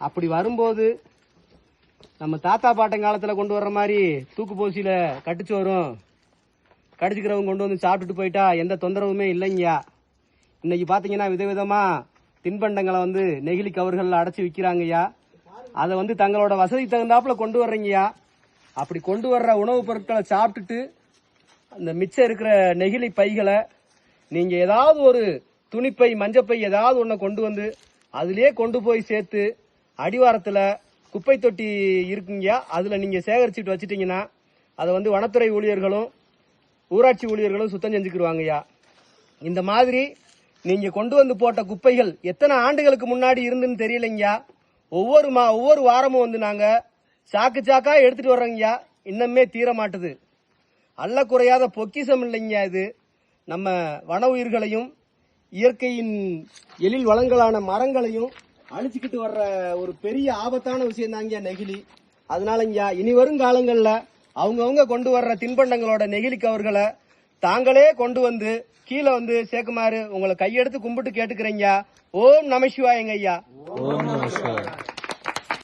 அப்படி வரும்போது நம்ம தாத்தா பாட்டன் காலத்துல கொண்டு வர்ற மாதிரி தூக்கு போசியில கட்டுச்சோறும் கடிச்சுக்கிறவங்க கொண்டு வந்து சாப்பிட்டுட்டு போயிட்டா எந்த தொந்தரவுமே இல்லைங்கய்யா. இன்னைக்கு பாத்தீங்கன்னா விதவிதமா தின்பண்டங்களை வந்து நெகிழி கவர்கள்ல அடைச்சி விற்கிறாங்கய்யா. அதை வந்து தங்களோட வசதி தகுந்தாப்புல கொண்டு வர்றீங்கய்யா. அப்படி கொண்டு வர்ற உணவுப் பொருட்களை சாப்பிட்டுட்டு அந்த மிச்சம் இருக்கிற நெகிழி பைகளை நீங்க ஏதாவது ஒரு துணிப்பை மஞ்சப்பை ஏதாவது ஒன்ன கொண்டு வந்து அதுலயே கொண்டு போய் சேர்த்து அடிவாரத்துல குப்பை தொட்டி இருக்குங்கய்யா. அதுல நீங்க சேகரிச்சுட்டு வச்சிட்டீங்கன்னா அதை வந்து வனத்துறை ஊழியர்களும் ஊராட்சி ஊழியர்களும் சுத்தம் செஞ்சுக்கிடுவாங்கய்யா. இந்த மாதிரி நீங்க கொண்டு வந்து போட்ட குப்பைகள் எத்தனை ஆண்டுகளுக்கு முன்னாடி இருந்துன்னு தெரியலைங்கய்யா. ஒவ்வொரு வாரமும் வந்து நாங்க சாக்கு சாக்கா எடுத்துட்டு வர்றோங்கய்யா. இன்னுமே தீர மாட்டுது. அல்ல குறையாத பொக்கிசம் இல்லைங்க. இது நம்ம வன உயிர்களையும் இயற்கையின் எழில் வளங்களான மரங்களையும் அழிச்சுக்கிட்டு வர்ற ஒரு பெரிய ஆபத்தான விஷயம் தாங்க நெகிழி. அதனாலங்கய்யா இனி வரும் காலங்கள்ல அவங்கவுங்க கொண்டு வர்ற தின்பண்டங்களோட நெகிழி கவர்களை தாங்களே கொண்டு வந்து கீழே வந்து சேர்க்குமாறு உங்களை கையெடுத்து கும்பிட்டு கேட்டுக்கிறீங்க. ஓம் நம சிவாயங்க ஐயா. ஓம் நம சிவாய.